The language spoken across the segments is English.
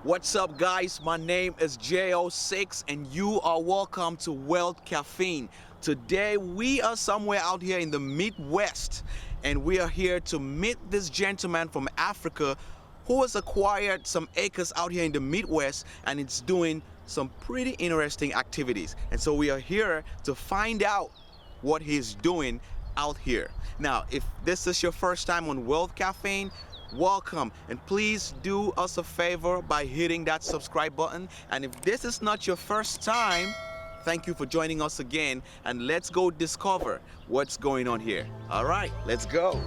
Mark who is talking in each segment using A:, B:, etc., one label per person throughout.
A: What's up, guys? My name is JO6, and you are welcome to Wealth Caffeine. Today, we are somewhere out here in the Midwest, and we are here to meet this gentleman from Africa who has acquired some acres out here in the Midwest and it's doing some pretty interesting activities. And so, we are here to find out what he's doing out here. Now, if this is your first time on Wealth Caffeine, welcome, and please do us a favor by hitting that subscribe button. And if this is not your first time, thank you for joining us again, and let's go discover what's going on here. All right, let's go.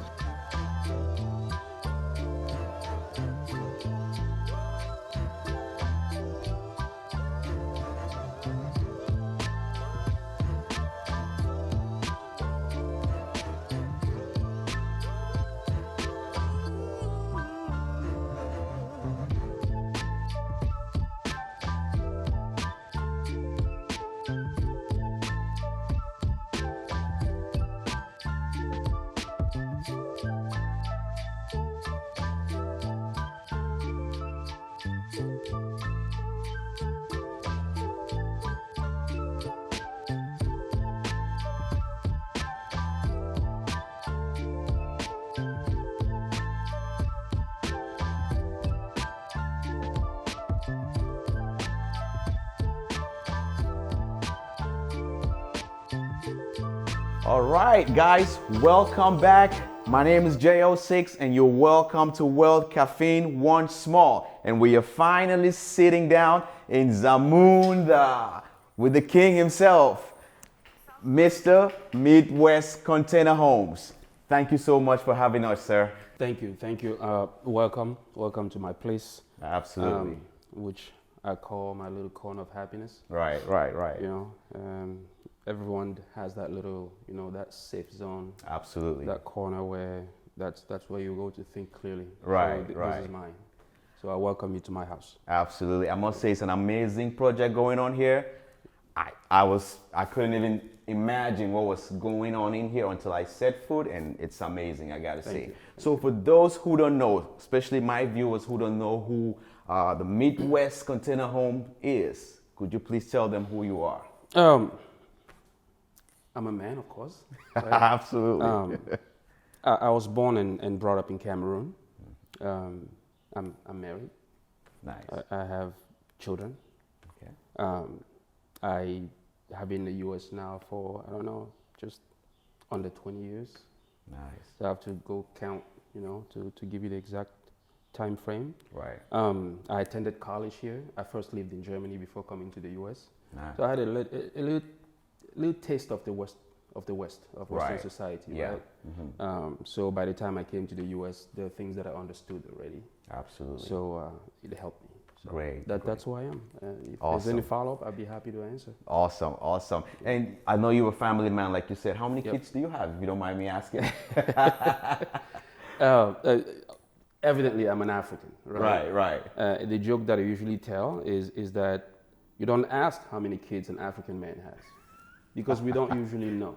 A: All right, guys, welcome back. My name is JO6, and you're welcome to Wealth Caffeine once more. And we are finally sitting down in Zamunda with the king himself, Mr. Midwest Container Homes. Thank you so much for having us, sir.
B: Thank you. Welcome to my place.
A: Absolutely.
B: Which I call my little corner of happiness.
A: Right.
B: You know, everyone has that little, that safe zone.
A: Absolutely.
B: That corner where that's where you go to think clearly.
A: Right.
B: This is mine. So I welcome you to my house.
A: Absolutely. I must say it's an amazing project going on here. I couldn't even imagine what was going on in here until I set foot, and it's amazing, I gotta say. So for those who don't know, especially my viewers who don't know who the Midwest Container Home is, could you please tell them who you are?
B: I'm a man, of course. Right?
A: Absolutely.
B: I was born and brought up in Cameroon. I'm married.
A: Nice.
B: I have children.
A: Okay.
B: I have been in the U.S. now for, I don't know, just under 20 years.
A: Nice.
B: So I have to go count, to give you the exact time frame.
A: Right.
B: I attended college here. I first lived in Germany before coming to the U.S.
A: Nice.
B: So I had a little taste of the Western
A: Right.
B: society.
A: Yeah.
B: Right.
A: Mm-hmm.
B: So by the time I came to the U.S., there are things that I understood already.
A: Absolutely.
B: So it helped me. So
A: Great.
B: That's who I am. If
A: Awesome.
B: there's any follow-up, I'd be happy to answer.
A: Awesome. And I know you're a family man, like you said. How many kids do you have, if you don't mind me asking?
B: Evidently, I'm an African, right?
A: Right.
B: The joke that I usually tell is that you don't ask how many kids an African man has, because we don't usually know.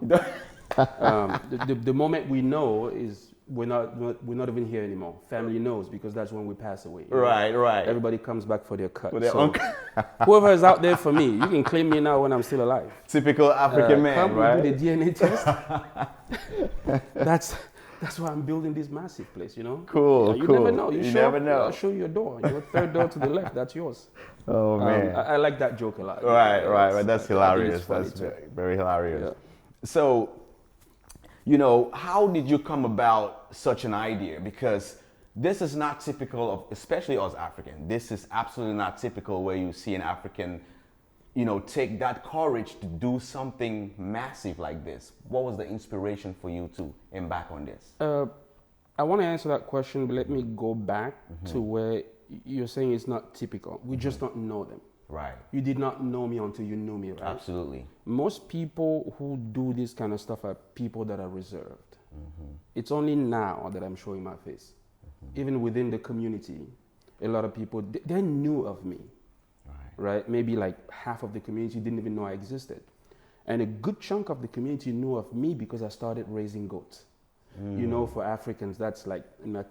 B: The moment we know is we're not even here anymore. Family knows, because that's when we pass away.
A: Right.
B: Everybody comes back for their cut.
A: For their
B: So whoever is out there for me, you can claim me now when I'm still alive.
A: Typical African man,
B: come
A: right?
B: do the DNA test. That's why I'm building this massive place,
A: Cool.
B: You never know.
A: You never know.
B: I'll show you a door. Your third door to the left, that's yours.
A: Oh, man.
B: I like that joke a lot.
A: Right. That's hilarious.
B: funny
A: That's
B: too.
A: very hilarious.
B: Yeah.
A: So, how did you come about such an idea? Because this is not typical of, especially us African. This is absolutely not typical where you see an African, take that courage to do something massive like this. What was the inspiration for you to embark on this?
B: I want to answer that question, but let me go back to where you're saying it's not typical. We just don't know them.
A: Right.
B: You did not know me until you knew me, right?
A: Absolutely.
B: Most people who do this kind of stuff are people that are reserved. It's only now that I'm showing my face. Even within the community, a lot of people, they knew of me. Right? Maybe like half of the community didn't even know I existed. And a good chunk of the community knew of me because I started raising goats. You know, for Africans, that's like,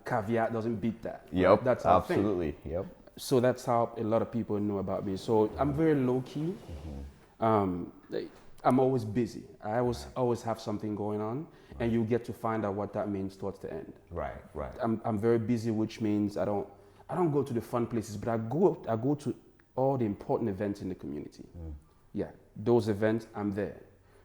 B: caveat doesn't beat that.
A: Yep,
B: That's our
A: absolutely.
B: thing.
A: Yep.
B: so that's how a lot of people know about me. So I'm very low key. Like, I'm always busy. I always have something going on, and you get to find out what that means towards the end.
C: Right, right.
B: I'm very busy, which means I don't go to the fun places, but I go to all the important events in the community. Yeah, those events, I'm there.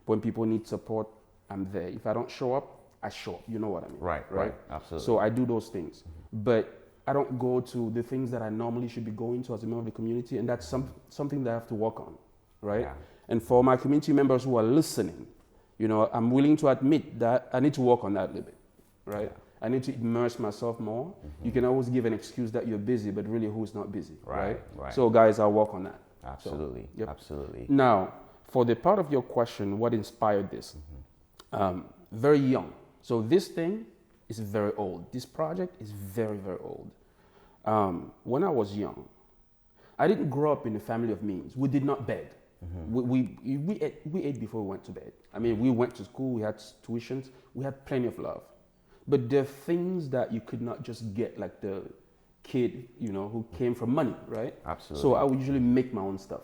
B: When people need support, I'm there. If I don't show up, I show up. You know what I mean?
C: Right. Absolutely.
B: So I do those things, but I don't go to the things that I normally should be going to as a member of the community, and that's something that I have to work on, right?
C: Yeah.
B: And for my community members who are listening, you know, I'm willing to admit that I need to work on that a little bit, right? I need to immerse myself more. You can always give an excuse that you're busy, but really who's not busy, right? So guys, I'll work on that.
C: Absolutely,
B: So, yep.
C: absolutely.
B: Now, for the part of your question, what inspired this? Very young. So this thing is very old. This project is very, very old. When I was young, I didn't grow up in a family of means. We did not beg. We ate before we went to bed. I mean, we went to school, we had tuitions, we had plenty of love. But there are things that you could not just get, like the kid, you know, who came from money, right?
C: Absolutely.
B: So I would usually make my own stuff.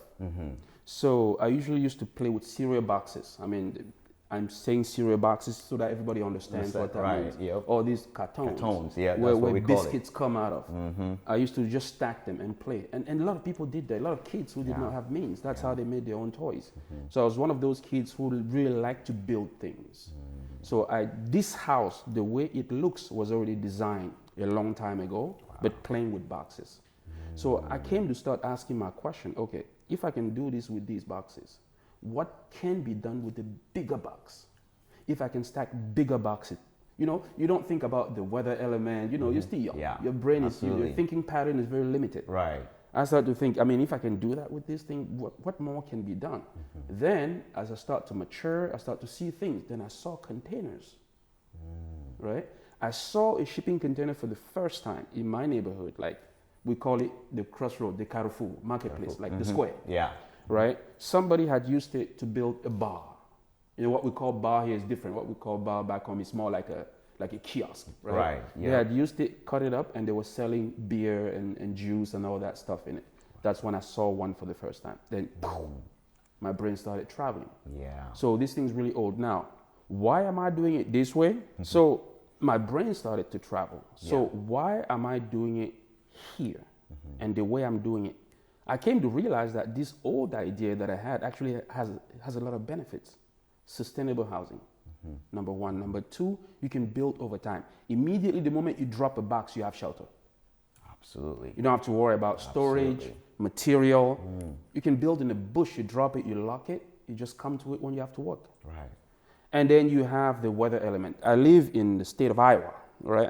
B: So I usually used to play with cereal boxes. I mean, I'm saying cereal boxes so that everybody understands what that means.
C: Yep.
B: All these cartons,
C: yeah, that's
B: where
C: what we call
B: biscuits come out of. I used to just stack them and play. And a lot of people did that. A lot of kids who did not have means. That's how they made their own toys. So I was one of those kids who really liked to build things. So this house, the way it looks, was already designed a long time ago, but playing with boxes. So I came to start asking my question, okay, if I can do this with these boxes, what can be done with a bigger box? If I can stack bigger boxes, you know, you don't think about the weather element, you know, you're still young.
C: Yeah,
B: your brain
C: absolutely.
B: your thinking pattern is very limited.
C: Right.
B: I started to think, I mean, if I can do that with this thing, what more can be done? Then, as I start to mature, I start to see things. Then I saw containers, right? I saw a shipping container for the first time in my neighborhood. Like, we call it the crossroad, the Carrefour marketplace, like the square.
C: Yeah.
B: Right? Somebody had used it to build a bar. You know, what we call bar here is different. What we call bar back home is more like a kiosk, right?
C: Right, yeah.
B: They had used it, cut it up, and they were selling beer and juice and all that stuff in it. That's when I saw one for the first time. Then, boom, my brain started traveling.
C: Yeah.
B: So this thing's really old. Now, why am I doing it this way? So my brain started to travel. So why am I doing it here? And the way I'm doing it, I came to realize that this old idea that I had actually has a lot of benefits. Sustainable housing, number one. Number two, you can build over time. Immediately, the moment you drop a box, you have shelter.
C: Absolutely.
B: You don't have to worry about storage, material. You can build in a bush, you drop it, you lock it, you just come to it when you have to work.
C: Right.
B: And then you have the weather element. I live in the state of Iowa, right?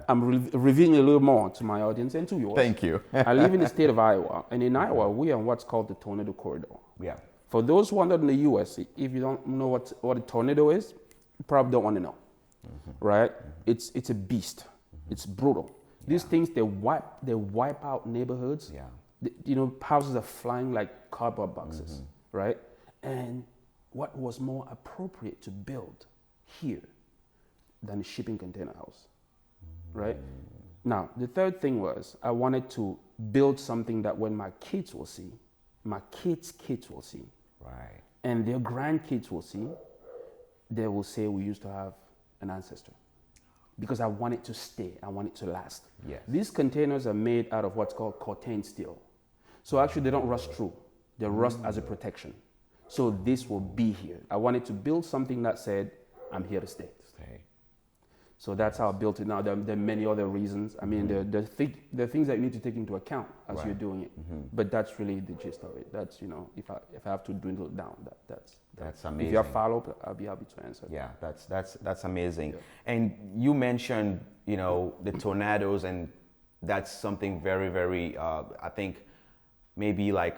B: I'm revealing a little more to my audience and to yours.
C: Thank you.
B: I live in the state of Iowa, and in Iowa, we are on what's called the tornado corridor.
C: Yeah.
B: For those who are not in the US, if you don't know what a tornado is, you probably don't want to know, right? It's a beast. It's brutal. These things, they wipe out neighborhoods.
C: Yeah.
B: You know, houses are flying like cardboard boxes, right? And what was more appropriate to build here than a shipping container house, right? Now, the third thing was I wanted to build something that when my kids will see, my kids' kids will see,
C: Right.
B: and their grandkids will see, they will say we used to have an ancestor. Because I want it to stay, I want it to last.
C: Yes.
B: These containers are made out of what's called corten steel. So actually they don't rust through, they rust as a protection. So this will be here. I wanted to build something that said, I'm here to stay. So that's how I built it. Now, there are many other reasons. I mean, there are things that you need to take into account as you're doing it. But that's really the gist of it. That's, you know, if I have to dwindle it down,
C: that's amazing.
B: If you have follow-up, I'll be happy to answer.
C: Yeah, that's amazing.
B: Yeah.
C: And you mentioned, you know, the tornadoes, and that's something very, very, I think maybe like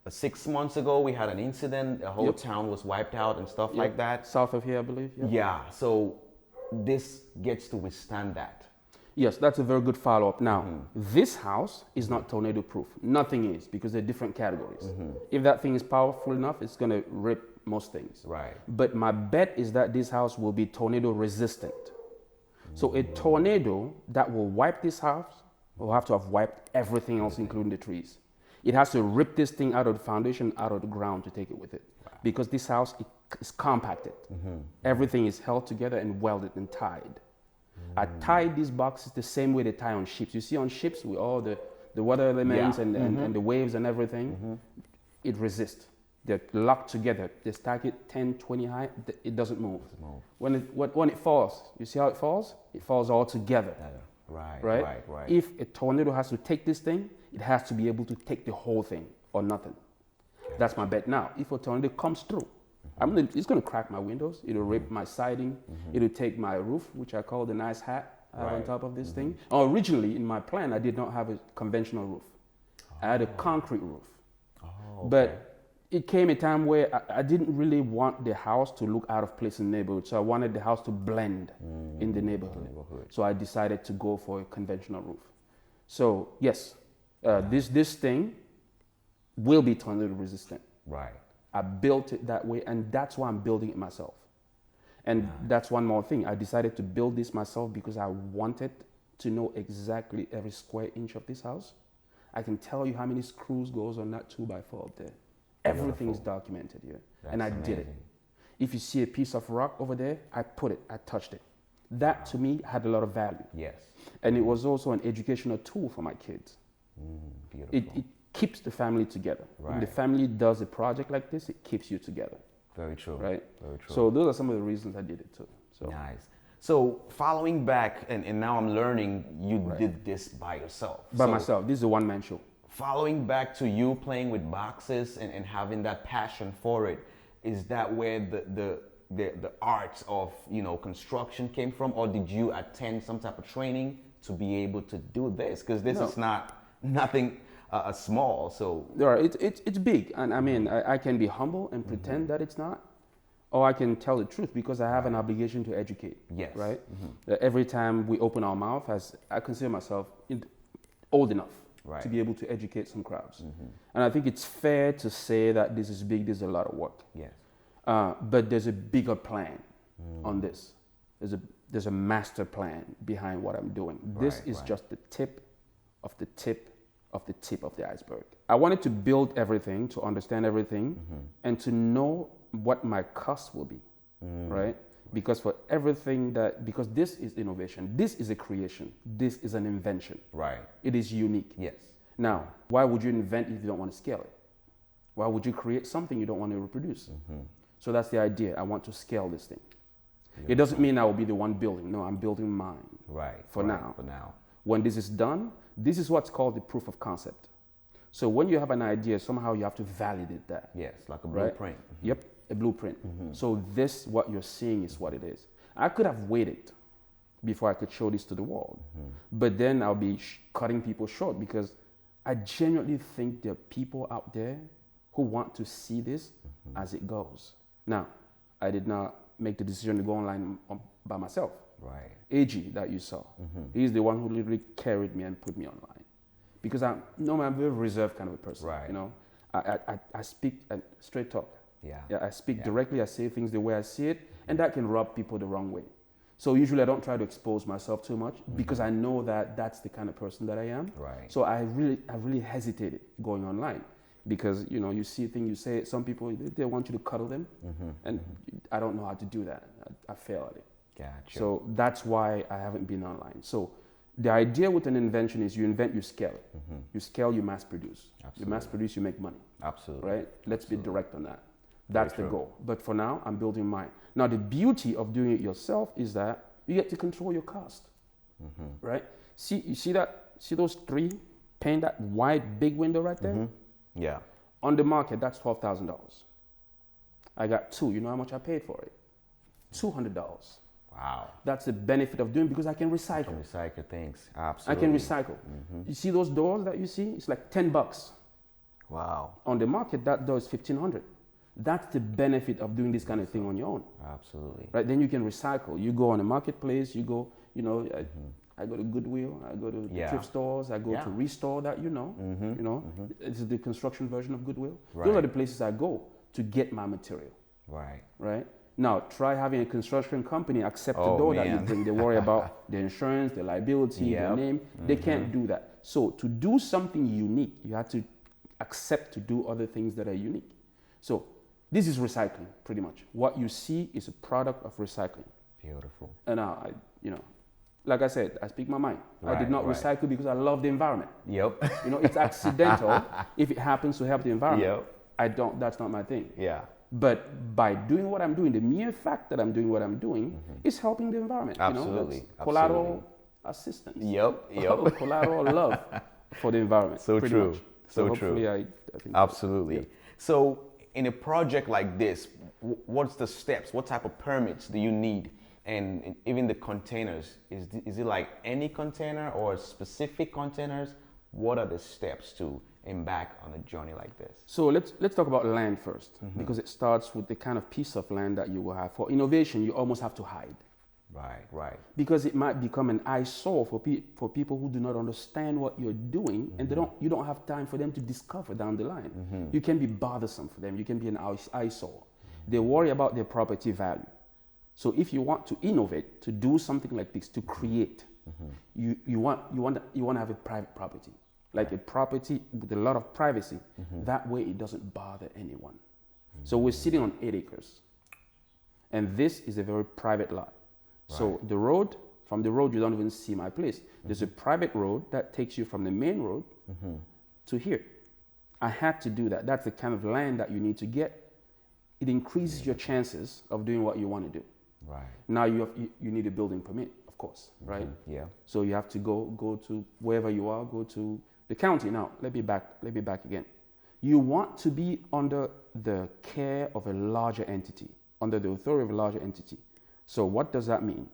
C: 6 months ago, we had an incident. The whole town was wiped out and stuff like that.
B: South of here, I believe.
C: Yeah, so this gets to withstand that.
B: Yes, that's a very good follow-up. Now, this house is not tornado-proof. Nothing is, because they're different categories. If that thing is powerful enough, it's going to rip most things.
C: Right.
B: But my bet is that this house will be tornado-resistant. So a tornado that will wipe this house We'll have to have wiped everything else, including the trees. It has to rip this thing out of the foundation, out of the ground to take it with it. Wow. Because this house is compacted. Everything is held together and welded and tied. I tied these boxes the same way they tie on ships. You see on ships with all the water elements and the waves and everything, it resists. They're locked together. They stack it 10, 20 high, it doesn't move. When it falls, you see how it falls? It falls all together. Right. If a tornado has to take this thing, it has to be able to take the whole thing or nothing. Okay. That's my bet. Now, if a tornado comes through, it's going to crack my windows. It'll rip my siding. It'll take my roof, which I call the nice hat I have on top of this thing. Originally, in my plan, I did not have a conventional roof. I had a concrete roof. But it came a time where I didn't really want the house to look out of place in the neighborhood. So I wanted the house to blend in the neighborhood. So I decided to go for a conventional roof. So yes, this thing will be tornado resistant.
C: Right.
B: I built it that way, and that's why I'm building it myself. And that's one more thing. I decided to build this myself because I wanted to know exactly every square inch of this house. I can tell you how many screws goes on that 2x4 up there. Everything is documented here. And I did it. If you see a piece of rock over there, I put it, I touched it. That to me had a lot of value.
C: Yes.
B: And it was also an educational tool for my kids.
C: Beautiful.
B: It keeps the family together.
C: Right.
B: When the family does a project like this, it keeps you together.
C: Very true.
B: Right?
C: Very true.
B: So those are some of the reasons I did it too. So.
C: Nice. So following back, and now I'm learning you did this by yourself.
B: By myself. This is a one-man show.
C: Following back to you playing with boxes and having that passion for it, is that where the art of construction came from, or did you attend some type of training to be able to do this? Because this is nothing small. So
B: it's big, and I mean I can be humble and pretend that it's not, or I can tell the truth because I have an obligation to educate.
C: Yes.
B: Right. Every time we open our mouth, as I consider myself old enough. Right. To be able to educate some crowds. And I think it's fair to say that this is big, this is a lot of work.
C: Yes.
B: But there's a bigger plan on this. There's a master plan behind what I'm doing. This is just the tip of the tip of the tip of the iceberg. I wanted to build everything, to understand everything, and to know what my cost will be, right? Because for everything because this is innovation, this is a creation, this is an invention.
C: Right.
B: It is unique.
C: Yes.
B: Now, why would you invent if you don't want to scale it? Why would you create something you don't want to reproduce? So that's the idea. I want to scale this thing. It doesn't mean I will be the one building. No, I'm building mine.
C: Right.
B: For now.
C: For now.
B: When this is done, this is what's called the proof of concept. So when you have an idea, somehow you have to validate that.
C: Yes, like a blueprint.
B: Yep. A blueprint. So what you're seeing is what it is. I could have waited before I could show this to the world, but then I'll be cutting people short because I genuinely think there are people out there who want to see this as it goes. Now, I did not make the decision to go online by myself.
C: Right.
B: AG that you saw, he's the one who literally carried me and put me online because I'm a very reserved kind of a person.
C: Right.
B: I speak straight talk.
C: Yeah.
B: I speak directly, I say things the way I see it, and that can rub people the wrong way. So usually I don't try to expose myself too much because I know that that's the kind of person that I am.
C: Right.
B: So I really hesitated going online because, you see things, you say it, some people, they want you to cuddle them, and I don't know how to do that. I fail at it.
C: Gotcha.
B: So that's why I haven't been online. So the idea with an invention is you invent, you scale it. You scale, you mass produce.
C: Absolutely.
B: You mass produce, you make money.
C: Absolutely.
B: Right? Let's be direct on that. That's the goal. But for now, I'm building mine. Now, the beauty of doing it yourself is that you get to control your cost, right? You see those three, paying that wide, big window right there?
C: Yeah.
B: On the market, that's $12,000. I got two. You know how much I paid for it? $200.
C: Wow.
B: That's the benefit of doing it because I can recycle.
C: You can recycle things. Absolutely.
B: I can recycle. You see those doors that you see? It's like $10.
C: Wow.
B: On the market, that door is $1,500. That's the benefit of doing this kind of thing on your own.
C: Absolutely.
B: Right? Then you can recycle. You go on a marketplace, you go, I go to Goodwill, I go to the thrift stores, I go to Restore that, It's the construction version of Goodwill.
C: Right.
B: Those are the places I go to get my material.
C: Right.
B: Right? Now, try having a construction company accept the
C: Oh,
B: door that you
C: man.
B: bring. They worry about the insurance, the liability, the
C: Yep.
B: name. They can't do that. So to do something unique, you have to accept to do other things that are unique. So this is recycling, pretty much. What you see is a product of recycling.
C: Beautiful.
B: And like I said, I speak my mind. I did not
C: Right.
B: recycle because I love the environment.
C: Yep.
B: It's accidental if it happens to help the environment.
C: Yep.
B: That's not my thing.
C: Yeah.
B: But by doing what I'm doing, the mere fact that I'm doing what I'm doing is helping the environment.
C: Absolutely.
B: That's collateral assistance.
C: Yep.
B: Collateral love for the environment.
C: So
B: pretty
C: true.
B: much.
C: So
B: hopefully
C: true.
B: I think
C: Absolutely.
B: Yeah.
C: So in a project like this, what's the steps? What type of permits do you need? And even the containers, is it like any container or specific containers? What are the steps to embark on a journey like this?
B: So let's talk about land first, because it starts with the kind of piece of land that you will have. For innovation, you almost have to hide,
C: Right.
B: because it might become an eyesore for people who do not understand what you're doing, and you don't have time for them to discover down the line. You can be bothersome for them. You can be an eyesore. They worry about their property value. So if you want to innovate, to do something like this, to create, you want to have a private property, like a property with a lot of privacy. That way it doesn't bother anyone. So we're sitting on 8 acres, and this is a very private lot. So from the road, you don't even see my place. There's a private road that takes you from the main road to here. I had to do that. That's the kind of land that you need to get. It increases your chances of doing what you want to do.
C: Right.
B: Now you need a building permit, of course, right?
C: Yeah.
B: So you have to go to wherever you are, go to the county. Now let me back again. You want to be under the care of a larger entity, under the authority of a larger entity. So what does that mean?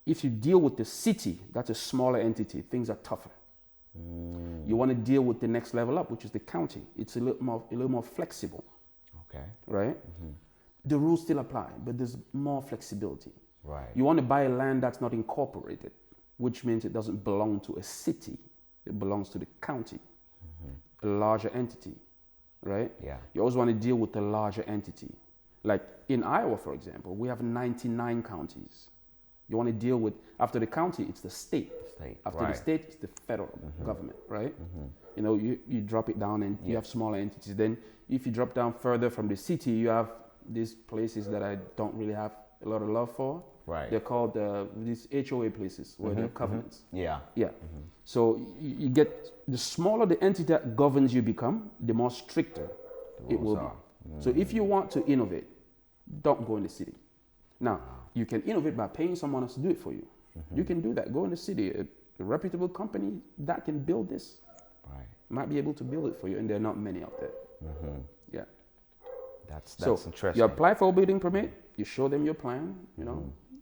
B: If you deal with the city, that's a smaller entity, things are tougher. You want to deal with the next level up, which is the county. It's a little more flexible.
C: Okay.
B: Right? The rules still apply, but there's more flexibility.
C: Right.
B: You want to buy a land that's not incorporated, which means it doesn't belong to a city. It belongs to the county, a larger entity, right?
C: Yeah.
B: You always want to deal with a larger entity. Like in Iowa, for example, we have 99 counties. You want to deal with, after the county, it's the state. After the state, it's the federal government, right? You drop it down and you have smaller entities. Then if you drop down further from the city, you have these places that I don't really have a lot of love for.
C: Right.
B: They're called these HOA places where they're covenants.
C: Yeah.
B: Yeah. So you get, the smaller the entity that governs you become, the more stricter it will be. So if you want to innovate, don't go in the city. Now, you can innovate by paying someone else to do it for you. You can do that. Go in the city, a reputable company that can build this might be able to build it for you, and there are not many out there. Yeah.
C: That's
B: So
C: interesting.
B: you apply for a building permit, you show them your plan,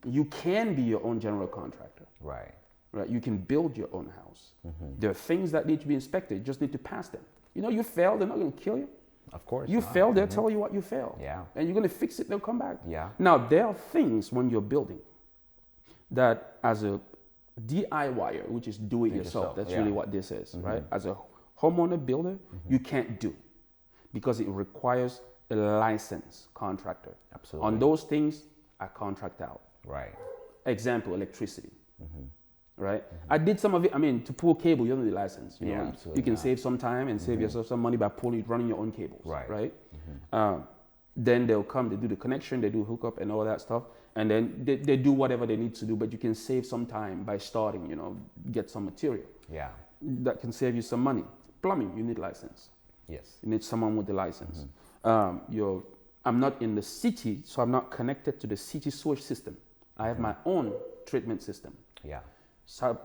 B: You can be your own general contractor.
C: Right.
B: Right? You can build your own house. There are things that need to be inspected, you just need to pass them. You fail, they're not going to kill you.
C: Of course.
B: You fail, they'll tell you what you failed.
C: Yeah.
B: And you're going to fix it, they'll come back.
C: Yeah.
B: Now, there are things when you're building that as a DIYer, which is do it yourself, that's really what this is, right? As a homeowner builder, you can't do, because it requires a licensed contractor.
C: Absolutely.
B: On those things, I contract out.
C: Right.
B: Example, electricity. Right? I did some of it. To pull cable, you don't need a license. You can save some time and save yourself some money by running your own cables. Right? Then they'll come, they do the connection, they do hookup and all that stuff, and then they do whatever they need to do. But you can save some time by starting. Get some material.
C: Yeah.
B: That can save you some money. Plumbing, you need license.
C: Yes.
B: You need someone with the license. I'm not in the city, so I'm not connected to the city sewage system. I have my own treatment system.
C: Yeah.
B: So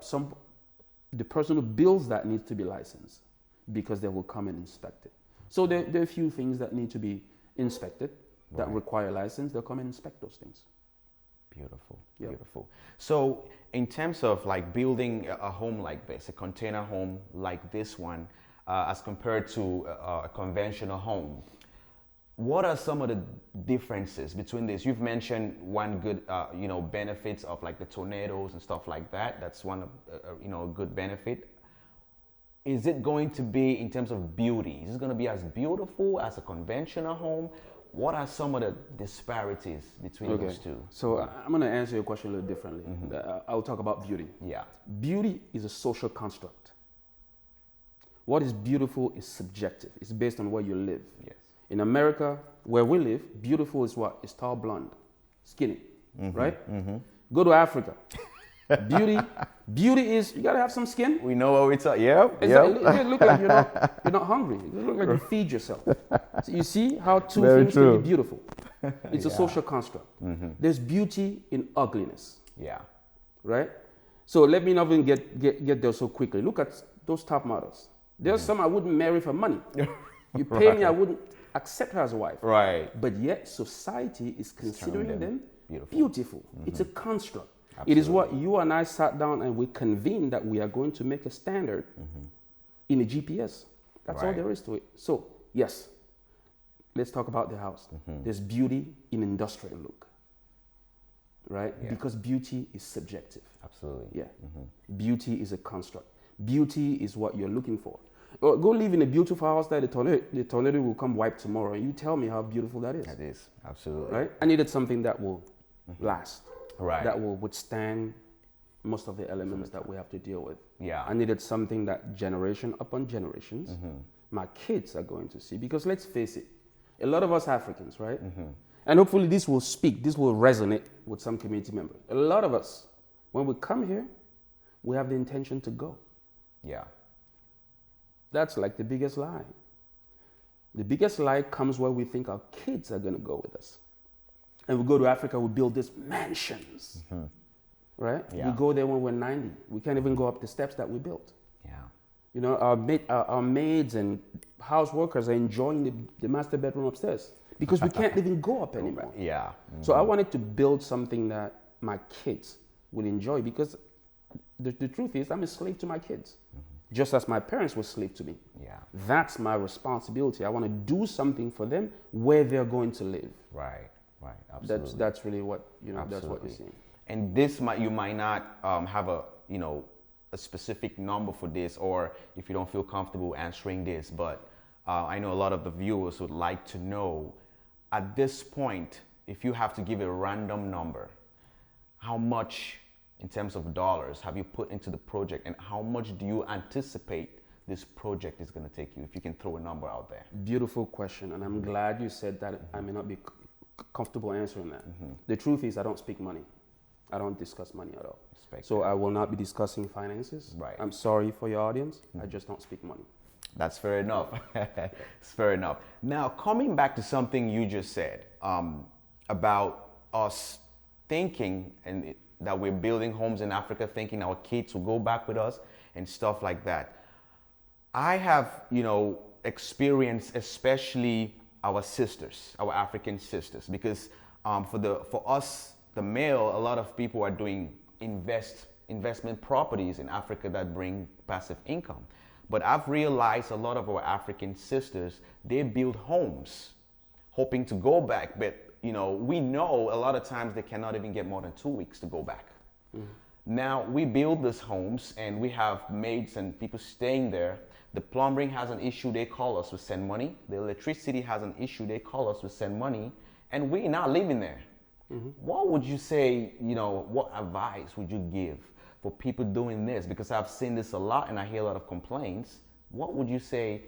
B: the person who builds that needs to be licensed, because they will come and inspect it. So there are a few things that need to be inspected that require a license. They'll come and inspect those things.
C: Beautiful.
B: Yep.
C: Beautiful. So in terms of like building a home like this, a container home like this one, as compared to a conventional home, what are some of the differences between this? You've mentioned one good, benefits of like the tornadoes and stuff like that. That's one of, a good benefit. Is it going to be in terms of beauty? Is it going to be as beautiful as a conventional home? what are some of the disparities between those two?
B: So I'm going to answer your question a little differently. I'll talk about beauty.
C: Yeah.
B: Beauty is a social construct. What is beautiful is subjective. It's based on where you live.
C: Yes.
B: In America, where we live, beautiful is what? It's tall, blonde, skinny, right? Go to Africa. Beauty is, you gotta have some skin.
C: We know what we're talking. Yeah.
B: Exactly. You look like you're not hungry. You look like you feed yourself. So you see how two
C: Very
B: things
C: true.
B: can be beautiful. It's a social construct. There's beauty in ugliness,
C: Yeah.
B: right? So let me not even get there so quickly. Look at those top models. There's some I wouldn't marry for money. You pay me, I wouldn't accept her as a wife.
C: Right.
B: But yet society is considering them
C: beautiful.
B: beautiful. It's a construct. It is what you and I sat down and we convened that we are going to make a standard in a GPS. That's all
C: Right.
B: there is to it. So, yes, let's talk about the house. There's beauty in industrial look, right?
C: Yeah.
B: Because beauty is subjective.
C: Absolutely.
B: Yeah. Beauty is a construct. Beauty is what you're looking for. Go live in a beautiful house that the tornado will come wipe tomorrow, and you tell me how beautiful that is.
C: That is. Absolutely.
B: Right? I needed something that will last.
C: Right.
B: That will withstand most of the elements that we have to deal with.
C: Yeah.
B: I needed something that generation upon generations, my kids are going to see. Because let's face it, a lot of us Africans, right? And hopefully this will resonate with some community members. A lot of us, when we come here, we have the intention to go.
C: Yeah.
B: That's like the biggest lie. The biggest lie comes where we think our kids are going to go with us. And we go to Africa, we build these mansions, right?
C: Yeah.
B: We go there when we're 90. We can't even go up the steps that we built.
C: Yeah.
B: You know, our maids and house workers are enjoying the master bedroom upstairs because we can't even go up anymore.
C: Yeah.
B: So I wanted to build something that my kids will enjoy because the truth is I'm a slave to my kids, just as my parents were slave to me.
C: Yeah.
B: That's my responsibility. I want to do something for them where they're going to live.
C: Right. Right. Absolutely.
B: That's really what, that's what you're
C: Absolutely.
B: seeing.
C: And this you might not have a specific number for this, or if you don't feel comfortable answering this, but I know a lot of the viewers would like to know, at this point, if you have to give a random number, how much in terms of dollars have you put into the project, and how much do you anticipate this project is going to take you, if you can throw a number out there?
B: Beautiful question, and I'm glad you said that. I may not be comfortable answering that. The truth is I don't speak money. I don't discuss money at all.
C: Respect
B: So I will not be discussing finances.
C: Right.
B: I'm sorry for your audience. I just don't speak money.
C: That's fair enough. It's fair enough. Now, coming back to something you just said about us thinking that we're building homes in Africa, thinking our kids will go back with us and stuff like that. I have, experienced, especially our sisters, our African sisters, because for us, the male, a lot of people are doing investment properties in Africa that bring passive income. But I've realized a lot of our African sisters, they build homes hoping to go back. But, we know a lot of times they cannot even get more than 2 weeks to go back. Now, we build these homes and we have maids and people staying there. The plumbing has an issue, they call us, we send money. The electricity has an issue, they call us, we send money. And we're not living there. What would you say, what advice would you give for people doing this? Because I've seen this a lot and I hear a lot of complaints. What would you say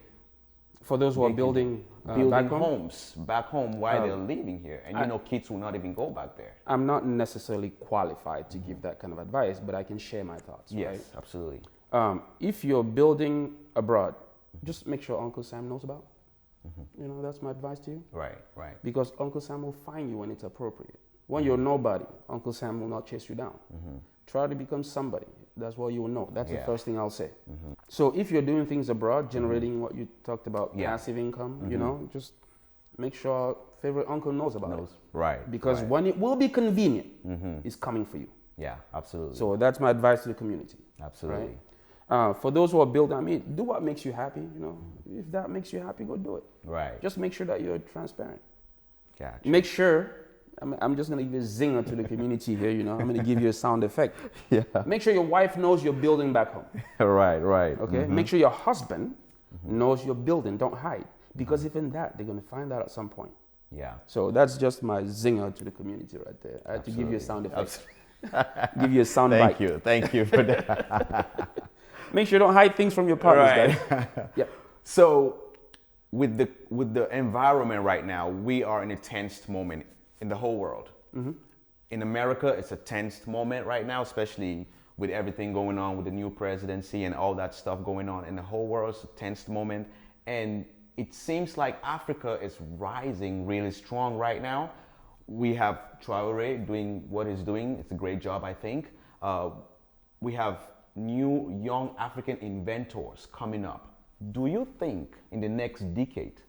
B: For those who are building back home?
C: homes back home while they're living here? And kids will not even go back there.
B: I'm not necessarily qualified to give that kind of advice, but I can share my thoughts.
C: Yes,
B: Right?
C: absolutely.
B: If you're building abroad, just make sure Uncle Sam knows about it. That's my advice to you.
C: Right, right.
B: Because Uncle Sam will find you when it's appropriate. When you're nobody, Uncle Sam will not chase you down. Try to become somebody. That's what you will know. That's the first thing I'll say. So if you're doing things abroad, generating what you talked about, passive income, just make sure favorite uncle knows about it.
C: Right.
B: Because when it will be convenient, it's coming for you.
C: Yeah, absolutely.
B: So that's my advice to the community.
C: Absolutely.
B: Right? For those who are building, do what makes you happy. If that makes you happy, go do it.
C: Right.
B: Just make sure that you're transparent.
C: Gotcha.
B: Make sure, I'm just going to give you a zinger to the community here, I'm going to give you a sound effect.
C: Yeah.
B: Make sure your wife knows you're building back home.
C: Right, right.
B: Okay? Make sure your husband knows you're building. Don't hide. Because even that, they're going to find out at some point.
C: Yeah.
B: So that's just my zinger to the community right there. I had to give you a sound effect.
C: Absolutely.
B: Give you a sound bite.
C: Thank you for that.
B: Make sure you don't hide things from your partners,
C: Right.
B: guys. Yeah.
C: So, with the environment right now, we are in a tense moment in the whole world. In America, it's a tense moment right now, especially with everything going on with the new presidency and all that stuff going on in the whole world. It's a tense moment, and it seems like Africa is rising really strong right now. We have Traore doing what he's doing. It's a great job, I think. We have new young African inventors coming up. Do you think in the next decade,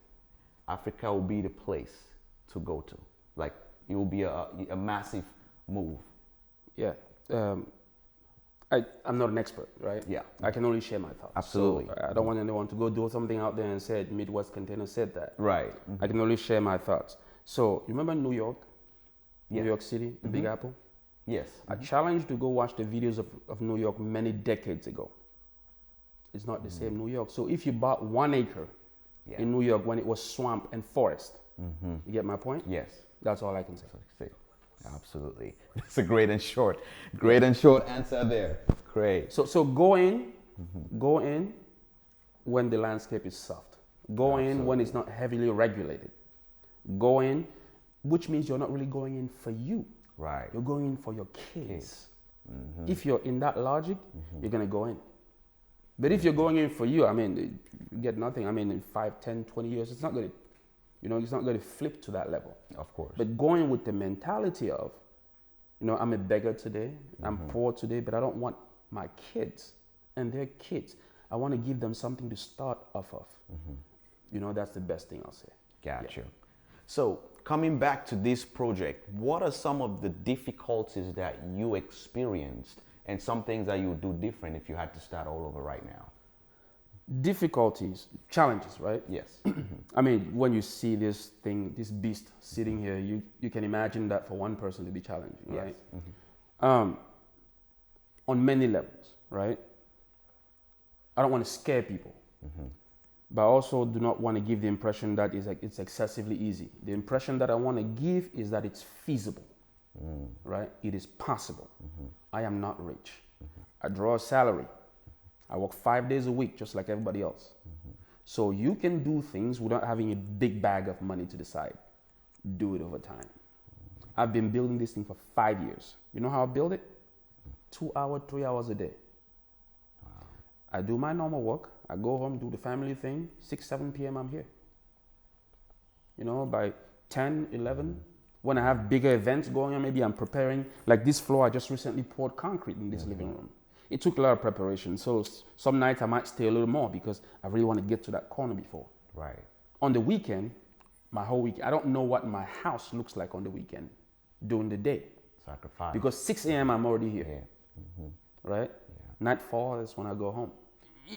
C: Africa will be the place to go to? Like, it will be a massive move.
B: Yeah. I'm not an expert, right?
C: Yeah.
B: I can only share my thoughts.
C: Absolutely.
B: So I don't want anyone to go do something out there and say Midwest Container said that.
C: Right.
B: I can only share my thoughts. So you remember New York?
C: Yeah.
B: New York City, the Big Apple?
C: Yes.
B: I challenge to go watch the videos of New York many decades ago. It's not the same New York. So if you bought 1 acre in New York when it was swamp and forest, you get my point?
C: Yes.
B: That's all I can say.
C: Absolutely. That's a great and short answer there. Great.
B: So go in when the landscape is soft. Go in when it's not heavily regulated. Go in, which means you're not really going in for you.
C: Right.
B: You're going in for your kids. If you're in that logic, you're going to go in. But if you're going in for you, I mean, you get nothing. I mean, in 5, 10, 20 years, it's not going to, it's not going to flip to that level.
C: Of course.
B: But going with the mentality of, I'm a beggar today, I'm poor today, but I don't want my kids and their kids. I want to give them something to start off of. That's the best thing I'll say.
C: Gotcha. Yeah. So coming back to this project, what are some of the difficulties that you experienced and some things that you would do different if you had to start all over right now?
B: Difficulties, challenges, right?
C: Yes.
B: I mean, when you see this thing, this beast sitting here, you can imagine that for one person to be challenging, right? Yes. On many levels, right? I don't want to scare people, but I also do not want to give the impression that it's excessively easy. The impression that I want to give is that it's feasible, right? It is possible. I am not rich. I draw a salary. I work 5 days a week, just like everybody else. So you can do things without having a big bag of money to the side. Do it over time. I've been building this thing for 5 years. You know how I build it? 2 hours, 3 hours a day. Wow. I do my normal work. I go home, do the family thing. 6, 7 p.m. I'm here. By 10, 11, when I have bigger events going on, maybe I'm preparing. Like this floor, I just recently poured concrete in this living room. It took a lot of preparation. So some nights I might stay a little more because I really want to get to that corner before.
C: Right. On
B: the weekend, my whole week, I don't know what my house looks like on the weekend during the day.
C: Sacrifice.
B: Because 6 a.m. I'm already here.
C: Yeah.
B: Right? Yeah. Nightfall is when I go home.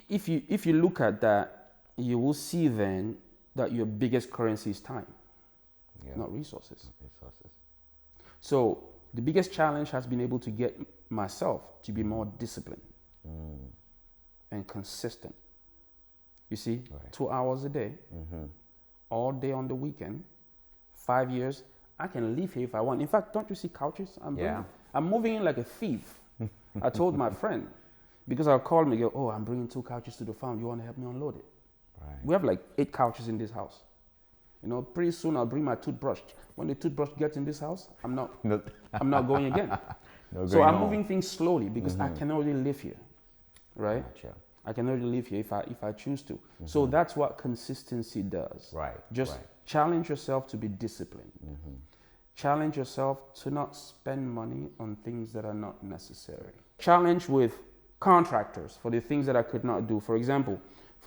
B: If you look at that, you will see then that your biggest currency is time, not resources. So the biggest challenge has been able to get myself to be more disciplined and consistent. You see, 2 hours a day, all day on the weekend, 5 years, I can leave here if I want. In fact, don't you see couches? I'm moving in like a thief. I told my friend, because I'll call me and go, I'm bringing 2 couches to the farm. You want to help me unload it? Right. We have like 8 couches in this house. Pretty soon I'll bring my toothbrush. When the toothbrush gets in this house, I'm not going again. So I'm moving things slowly because I can already live here, right?
C: Gotcha.
B: I can already live here if I choose to. So that's what consistency does.
C: Right.
B: Just challenge yourself to be disciplined. Challenge yourself to not spend money on things that are not necessary. Challenge with contractors for the things that I could not do. For example,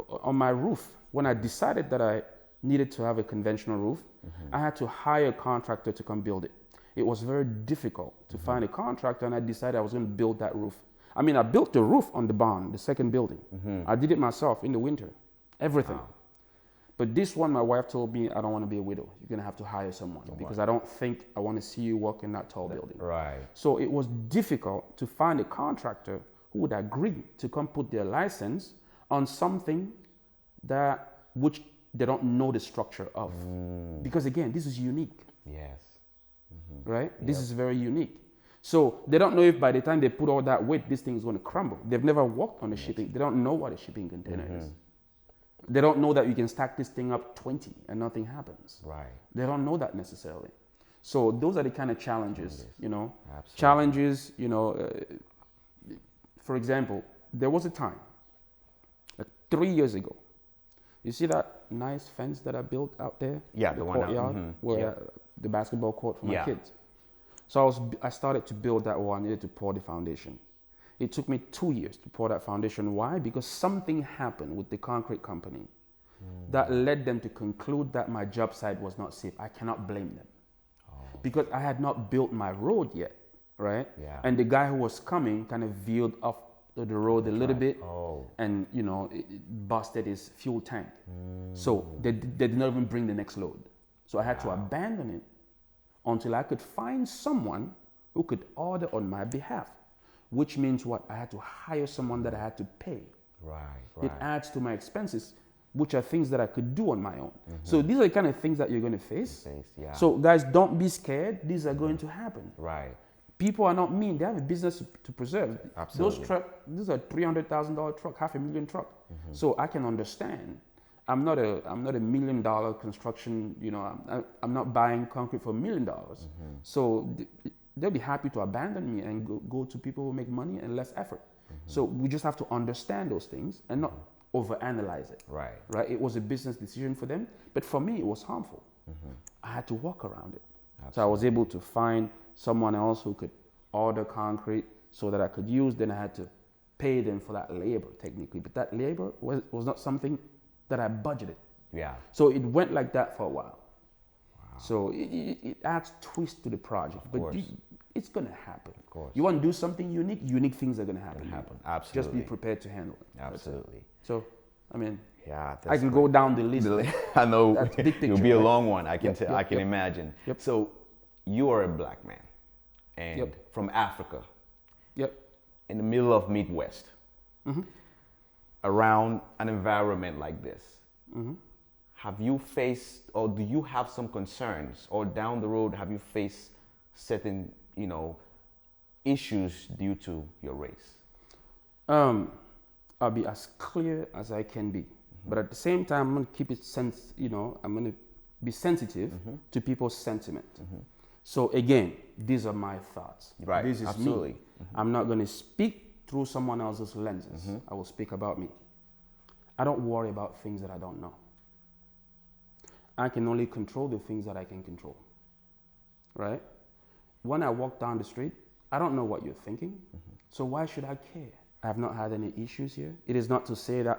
B: on my roof, when I decided that I needed to have a conventional roof, I had to hire a contractor to come build it. It was very difficult to find a contractor, and I decided I was going to build that roof. I mean, I built the roof on the barn, the second building. I did it myself in the winter, everything. Wow. But this one, my wife told me, I don't want to be a widow. You're going to have to hire someone because I don't think I want to see you work in that tall building.
C: Right.
B: So it was difficult to find a contractor who would agree to come put their license on something which they don't know the structure of. Because again, this is unique,
C: Yes.
B: right? This is very unique. So they don't know if by the time they put all that weight, this thing is going to crumble. They've never worked on a shipping. They don't know what a shipping container is. They don't know that you can stack this thing up 20 and nothing happens.
C: Right.
B: They don't know that necessarily. So those are the kind of challenges, you know.
C: Absolutely.
B: Challenges, you know, for example, there was a time, 3 years ago, you see that nice fence that I built out there?
C: Yeah, the one out,
B: courtyard where the basketball court for my
C: Yeah.
B: kids. So I started to build that wall. I needed to pour the foundation. It took me 2 years to pour that foundation. Why? Because something happened with the concrete company that led them to conclude that my job site was not safe. I cannot blame them. Because I had not built my road yet, right?
C: Yeah.
B: And the guy who was coming kind of veered off the road a little bit,
C: Oh.
B: and you know, it busted his fuel tank. So they did not even bring the next load. So I had to abandon it until I could find someone who could order on my behalf, which means what? I had to hire someone that I had to pay.
C: Right.
B: It adds to my expenses, which are things that I could do on my own. So these are the kind of things that you're going to face.
C: Yeah.
B: So guys, don't be scared. These are going to happen.
C: Right.
B: People are not mean. They have a business to preserve.
C: Absolutely.
B: Those trucks, these are $300,000 truck, $500,000 truck. So I can understand. I'm not a $1 million construction. You know, I'm not buying concrete for $1 million. So they'll be happy to abandon me and go to people who make money and less effort. So we just have to understand those things and not overanalyze it.
C: Right.
B: Right. It was a business decision for them, but for me, it was harmful. I had to work around it. So I was able to find someone else who could order concrete so that I could use. Then I had to pay them for that labor technically, but that labor was not something that I budgeted.
C: Yeah.
B: So it went like that for a while. So it adds twist to the project, but it's gonna happen. Of
C: course.
B: You want to do something unique, unique things are gonna happen.
C: Absolutely.
B: Just be prepared to handle it.
C: Absolutely.
B: So, I mean,
C: Yeah.
B: I can go down the list.
C: I know
B: That's big picture,
C: it'll be a
B: right?
C: long one. I can
B: Yep,
C: I can
B: yep.
C: imagine.
B: Yep.
C: So you are a black man, and
B: Yep.
C: from Africa,
B: Yep.
C: in the middle of Midwest, around an environment like this. Have you faced, or do you have some concerns, or down the road have you faced certain, issues due to your race?
B: I'll be as clear as I can be, but at the same time, I'm gonna keep it I'm gonna be sensitive to people's sentiment. So again, these are my thoughts.
C: Right,
B: This is
C: absolutely.
B: me. I'm not gonna speak through someone else's lenses. I will speak about me. I don't worry about things that I don't know. I can only control the things that I can control. Right? When I walk down the street, I don't know what you're thinking. So why should I care? I have not had any issues here. It is not to say that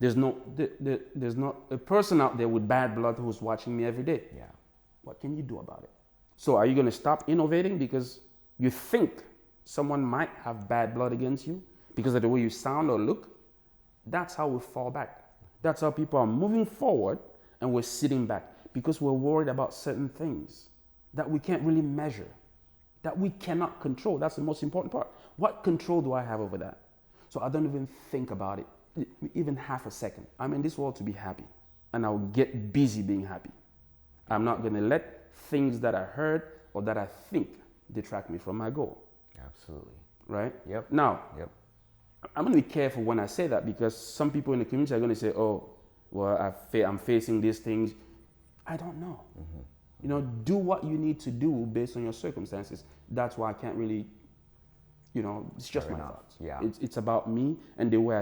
B: there's not a person out there with bad blood who's watching me every day.
C: Yeah.
B: What can you do about it? So are you going to stop innovating because you think someone might have bad blood against you because of the way you sound or look? That's how we fall back. That's how people are moving forward and we're sitting back because we're worried about certain things that we can't really measure, that we cannot control. That's the most important part. What control do I have over that? So I don't even think about it, even half a second. I'm in this world to be happy, and I'll get busy being happy. I'm not going to let things that I heard or that I think detract me from my goal.
C: Absolutely.
B: Right?
C: Yep.
B: Now,
C: Yep.
B: I'm going to be careful when I say that because some people in the community are going to say, oh, well, I'm facing these things. I don't know. Do what you need to do based on your circumstances. That's why I can't really, it's just
C: Fair
B: my
C: enough.
B: thoughts.
C: Yeah.
B: It's about me and the way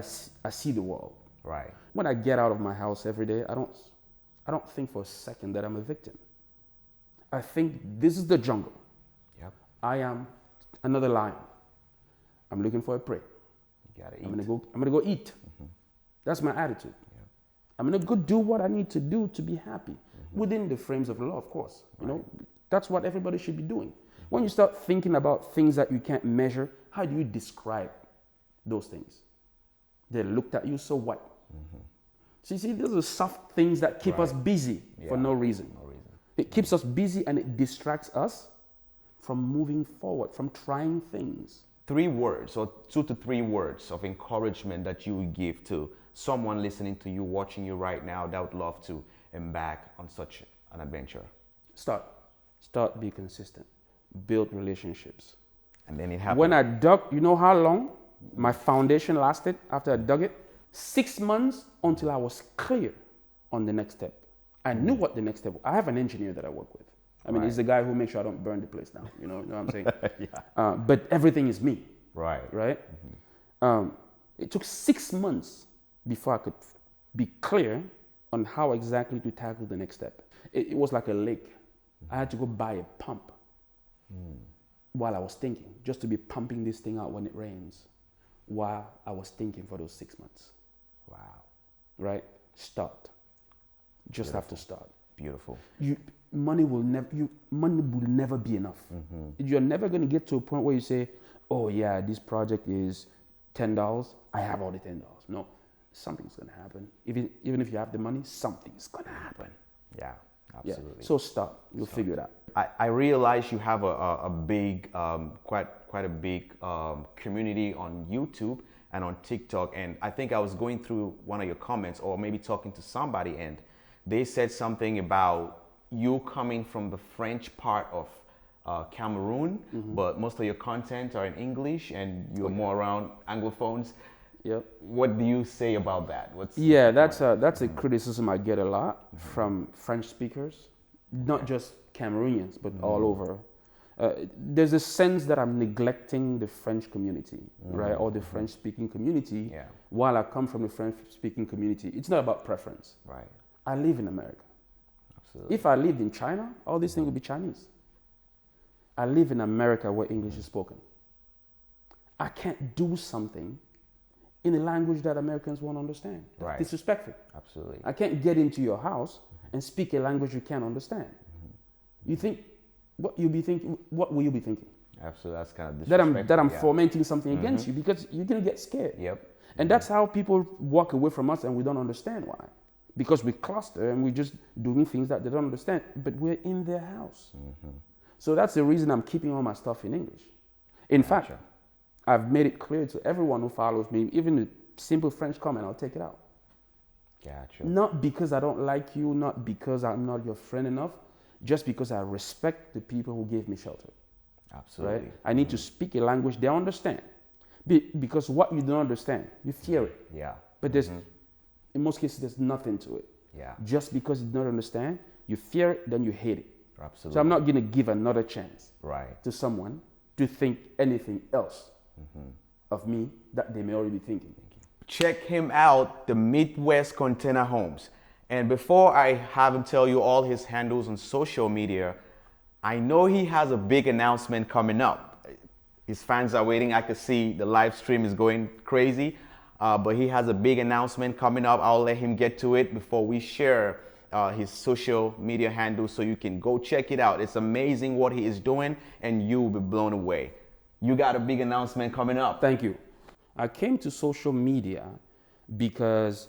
B: I see the world.
C: Right.
B: When I get out of my house every day, I don't think for a second that I'm a victim. I think this is the jungle.
C: Yep.
B: I am another lion. I'm looking for a prey.
C: You gotta eat.
B: I'm gonna go eat. That's my attitude. I'm gonna go do what I need to do to be happy within the frames of law, of course. That's what everybody should be doing. When you start thinking about things that you can't measure, how do you describe those things? They looked at you, so what? So you see, those are soft things that keep us busy for no reason. It keeps us busy and it distracts us from moving forward, from trying things.
C: 3 words or 2 to 3 words of encouragement that you would give to someone listening to you, watching you right now that would love to embark on such an adventure?
B: Start, be consistent, build relationships.
C: And then it happened.
B: When I dug, you know how long my foundation lasted after I dug it? 6 months until I was clear on the next step. I knew what the next step was. I have an engineer that I work with. I mean, he's the guy who makes sure I don't burn the place down. You know what I'm saying?
C: Yeah.
B: But everything is me.
C: Right.
B: Right? It took 6 months before I could be clear on how exactly to tackle the next step. It was like a lake. I had to go buy a pump while I was thinking, just to be pumping this thing out when it rains, while I was thinking for those 6 months.
C: Wow.
B: Right? Start. Just have to start.
C: Beautiful.
B: Money will never be enough. You're never going to get to a point where you say, oh yeah, this project is $10. I have all the $10. No, something's going to happen. Even if you have the money, something's going to happen.
C: Yeah, absolutely.
B: Yeah. So start. You'll figure it out.
C: I realize you have a big, quite a big community on YouTube and on TikTok. And I think I was going through one of your comments, or maybe talking to somebody, and they said something about you coming from the French part of Cameroon, but most of your content are in English, and you're more around Anglophones.
B: Yep.
C: What do you say about that?
B: That's a criticism I get a lot from French speakers, not just Cameroonians, but all over. There's a sense that I'm neglecting the French community, right, or the French-speaking community, while I come from the French-speaking community. It's not about preference.
C: Right.
B: I live in America.
C: Absolutely.
B: If I lived in China, all these things would be Chinese. I live in America where English is spoken. I can't do something in a language that Americans won't understand.
C: Right.
B: That's disrespectful.
C: Absolutely.
B: I can't get into your house and speak a language you can't understand. You think, what will you be thinking?
C: Absolutely, that's kind of disrespectful.
B: That I'm fomenting something against you, because you're gonna get scared.
C: Yep.
B: And that's how people walk away from us, and we don't understand why. Because we cluster and we're just doing things that they don't understand, but we're in their house. So that's the reason I'm keeping all my stuff in English. In fact, I've made it clear to everyone who follows me, even a simple French comment, I'll take it out.
C: Gotcha.
B: Not because I don't like you, not because I'm not your friend enough, just because I respect the people who gave me shelter.
C: Absolutely.
B: Right? I need to speak a language they understand. Because what you don't understand, you fear it.
C: Yeah.
B: But there's, in most cases, there's nothing to it.
C: Yeah.
B: Just because you don't understand, you fear it, then you hate it.
C: Absolutely.
B: So I'm not going to give another chance
C: right.
B: to someone to think anything else of me that they may already be thinking.
C: Check him out, the Midwest Container Homes. And before I have him tell you all his handles on social media, I know he has a big announcement coming up. His fans are waiting. I can see the live stream is going crazy, but he has a big announcement coming up. I'll let him get to it before we share his social media handles, so you can go check it out. It's amazing what he is doing, and you will be blown away. You got a big announcement coming up.
B: Thank you. I came to social media because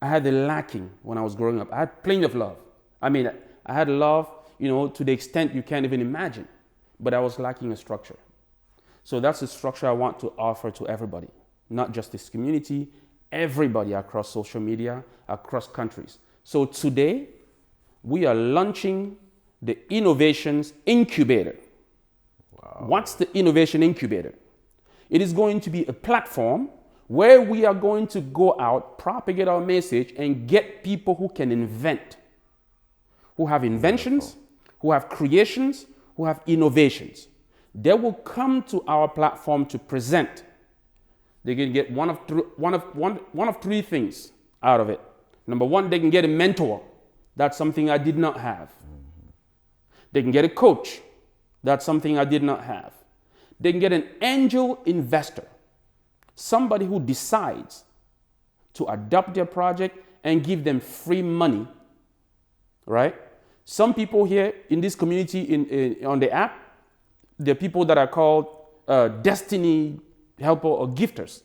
B: I had a lacking when I was growing up. I had plenty of love. I mean, I had love, to the extent you can't even imagine, but I was lacking a structure. So that's the structure I want to offer to everybody, not just this community, everybody across social media, across countries. So today, we are launching the Innovations Incubator. Wow. What's the Innovation Incubator? It is going to be a platform where we are going to go out, propagate our message, and get people who can invent, who have inventions, who have creations, who have innovations. They will come to our platform to present. They can get one of three things out of it. Number one, they can get a mentor. That's something I did not have. They can get a coach. That's something I did not have. They can get an angel investor, somebody who decides to adopt their project and give them free money, right? Some people here in this community on the app, there are people that are called destiny helper or gifters.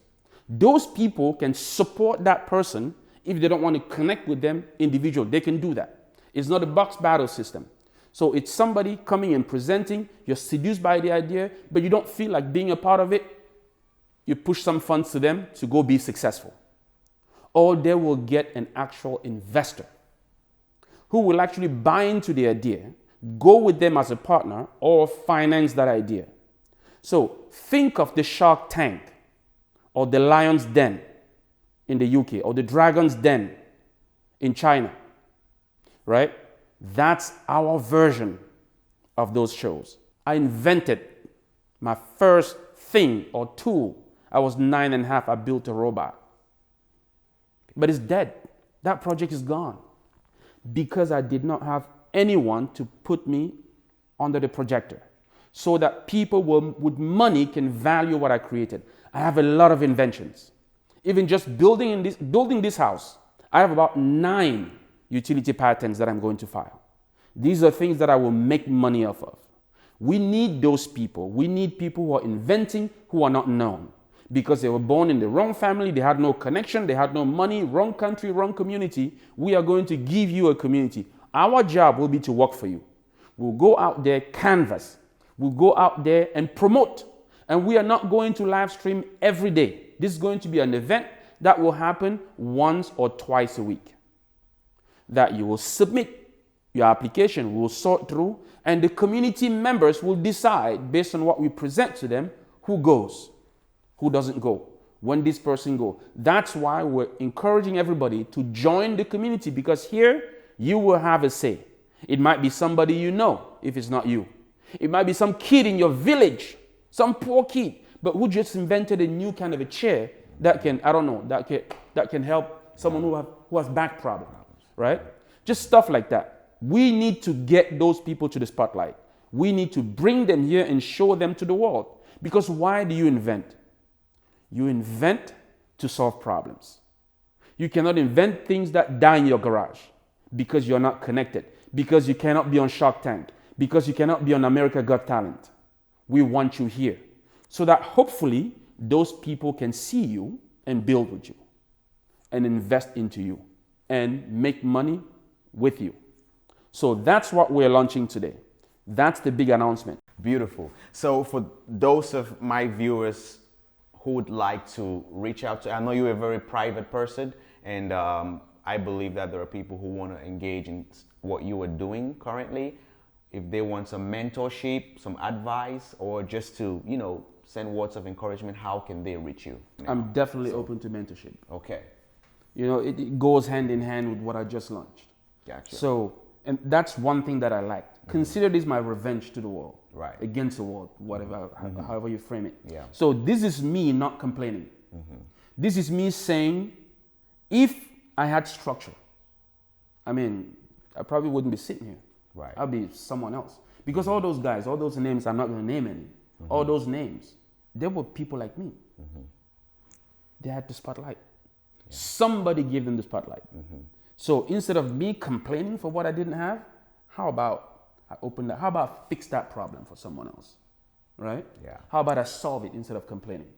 B: Those people can support that person. If they don't want to connect with them individually, they can do that. It's not a box battle system. So it's somebody coming and presenting, you're seduced by the idea, but you don't feel like being a part of it. You push some funds to them to go be successful. or they will get an actual investor who will actually buy into the idea, go with them as a partner, or finance that idea. So think of the Shark Tank or the Lion's Den in the UK or the Dragon's Den in China, right? That's our version of those shows. I invented my first thing or tool. I was 9.5, I built a robot. But it's dead. That project is gone because I did not have anyone to put me under the projector so that people with money can value what I created. I have a lot of inventions. Even just building this house, I have about 9 utility patents that I'm going to file. These are things that I will make money off of. We need those people. We need people who are inventing, who are not known. Because they were born in the wrong family, they had no connection, they had no money, wrong country, wrong community. We are going to give you a community. Our job will be to work for you. We'll go out there, canvas. We'll go out there and promote. And we are not going to live stream every day. This is going to be an event that will happen once or twice a week. That you will submit your application, we'll sort through, and the community members will decide based on what we present to them who goes, who doesn't go, when this person goes. That's why we're encouraging everybody to join the community, because here you will have a say. It might be somebody you know if it's not you. It might be some kid in your village, some poor kid, but who just invented a new kind of a chair that can, I don't know, that can help someone who has back problems, right? Just stuff like that. We need to get those people to the spotlight. We need to bring them here and show them to the world. Because why do you invent? You invent to solve problems. You cannot invent things that die in your garage because you're not connected, because you cannot be on Shark Tank, because you cannot be on America Got Talent. We want you here so that hopefully those people can see you and build with you and invest into you and make money with you. So that's what we're launching today. That's the big announcement.
C: Beautiful. So for those of my viewers who would like to reach out to, I know you're a very private person, and I believe that there are people who want to engage in what you are doing currently. If they want some mentorship, some advice, or just to, send words of encouragement, how can they reach you?
B: I'm definitely open to mentorship.
C: Okay.
B: It goes hand in hand with what I just launched.
C: Gotcha.
B: So, and that's one thing that I liked. Consider this my revenge to the world.
C: Right.
B: Against the world, whatever, however you frame it.
C: Yeah.
B: So this is me not complaining. This is me saying, if I had structure, I probably wouldn't be sitting here.
C: Right.
B: I'll be someone else. Because all those guys, all those names, I'm not going to name any. All those names, they were people like me. They had the spotlight. Yeah. Somebody gave them the spotlight. So instead of me complaining for what I didn't have, how about I open that? How about I fix that problem for someone else? Right?
C: Yeah.
B: How about I solve it instead of complaining?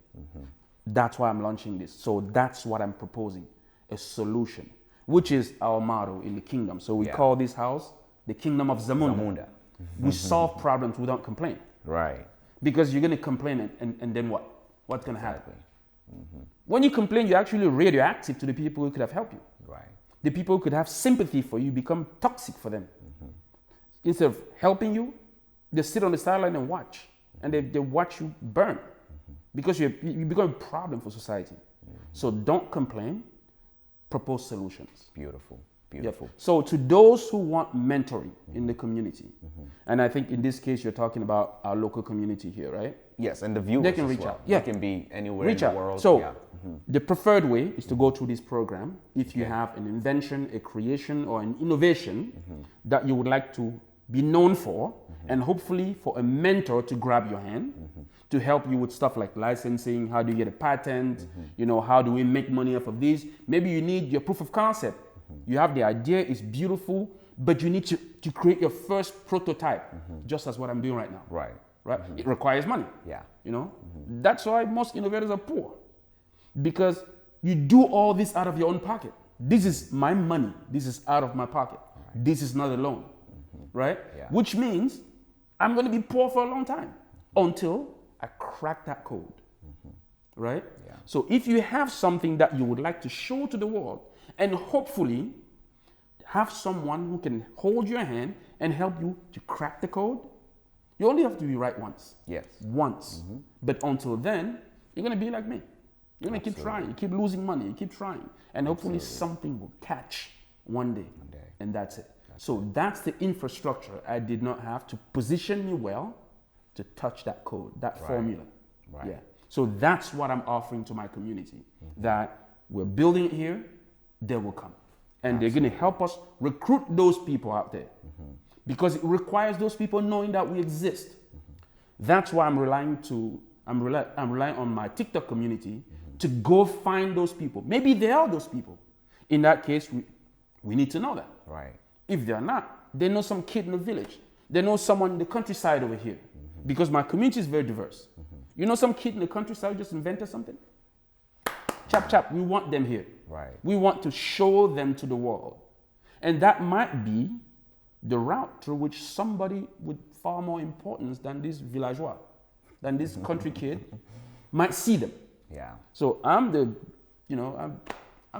B: That's why I'm launching this. So that's what I'm proposing, a solution, which is our motto in the kingdom. So we call this house the kingdom of Zamunda. We solve problems, we don't complain.
C: Right.
B: Because you're going to complain and then what? What's going to happen? When you complain, you're actually radioactive to the people who could have helped you.
C: Right.
B: The people who could have sympathy for you become toxic for them. Instead of helping you, they sit on the sideline and watch. And they watch you burn. Because you become a problem for society. So don't complain, propose solutions.
C: Beautiful. Beautiful.
B: Yep. So to those who want mentoring in the community, and I think in this case you're talking about our local community here, right?
C: Yes, and the viewers
B: they can
C: as
B: reach
C: well.
B: out. Yeah.
C: They can be anywhere
B: Reach
C: in
B: out.
C: the world.
B: So the preferred way is to go through this program if you have an invention, a creation, or an innovation that you would like to be known for, and hopefully for a mentor to grab your hand to help you with stuff like licensing. How do you get a patent? How do we make money off of this? Maybe you need your proof of concept. You have the idea, it's beautiful, but you need to create your first prototype, just as what I'm doing right now.
C: Right.
B: Right? It requires money.
C: Yeah.
B: That's why most innovators are poor, because you do all this out of your own pocket. This is my money. This is out of my pocket. Right. This is not a loan. Right?
C: Yeah.
B: Which means I'm going to be poor for a long time until I crack that code. right?
C: Yeah.
B: So if you have something that you would like to show to the world, and hopefully have someone who can hold your hand and help you to crack the code, you only have to be right once.
C: Yes.
B: Once. But until then, you're going to be like me. You're going to keep
C: Absolutely.
B: trying. You keep losing money. You keep trying. And hopefully
C: Absolutely.
B: something will catch one day.
C: One day.
B: And that's it. So that's the infrastructure I did not have to position me well to touch that code, that formula.
C: Right.
B: Yeah. So that's what I'm offering to my community. That we're building it here, they will come. And they're going to help us recruit those people out there. Because it requires those people knowing that we exist. That's why I'm relying on my TikTok community to go find those people. Maybe they are those people. In that case, we need to know that.
C: Right.
B: If they're not, they know some kid in the village. They know someone in the countryside over here. Because my community is very diverse. You know some kid in the countryside just invented something? Chap, chap, we want them here.
C: Right.
B: We want to show them to the world. And that might be the route through which somebody with far more importance than this villageois, than this country kid, might see them.
C: Yeah.
B: So I'm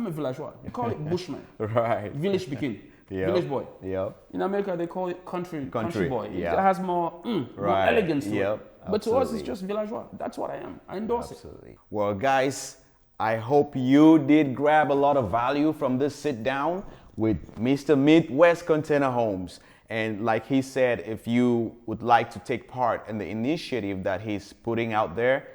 B: a villageois. You call it bushman.
C: Right.
B: Village begin.
C: Yep.
B: Village boy.
C: Yep.
B: In America, they call it country boy.
C: Yeah.
B: It has more elegance to
C: Yep.
B: it. But to us,
C: Absolutely.
B: it's just villageois. That's what I am. I endorse it.
C: Absolutely. Well, guys, I hope you did grab a lot of value from this sit down with Mr. Midwest Container Homes. And like he said, if you would like to take part in the initiative that he's putting out there,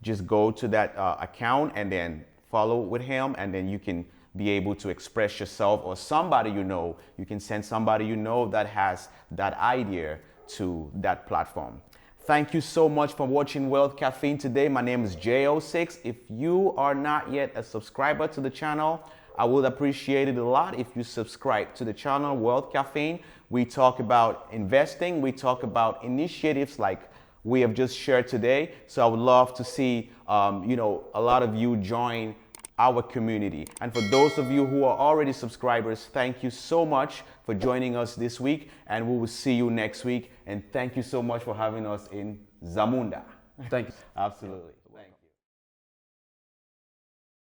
C: just go to that account and then follow with him, and then you can be able to express yourself, or somebody you can send somebody that has that idea to that platform. Thank you so much for watching Wealth Caffeine today. My name is J06. If you are not yet a subscriber to the channel, I would appreciate it a lot if you subscribe to the channel Wealth Caffeine. We talk about investing. We talk about initiatives like we have just shared today. So I would love to see, a lot of you join our community. And for those of you who are already subscribers, thank you so much for joining us this week, and we will see you next week. And thank you so much for having us in Zamunda.
B: Thank you.
C: Absolutely. Thank you.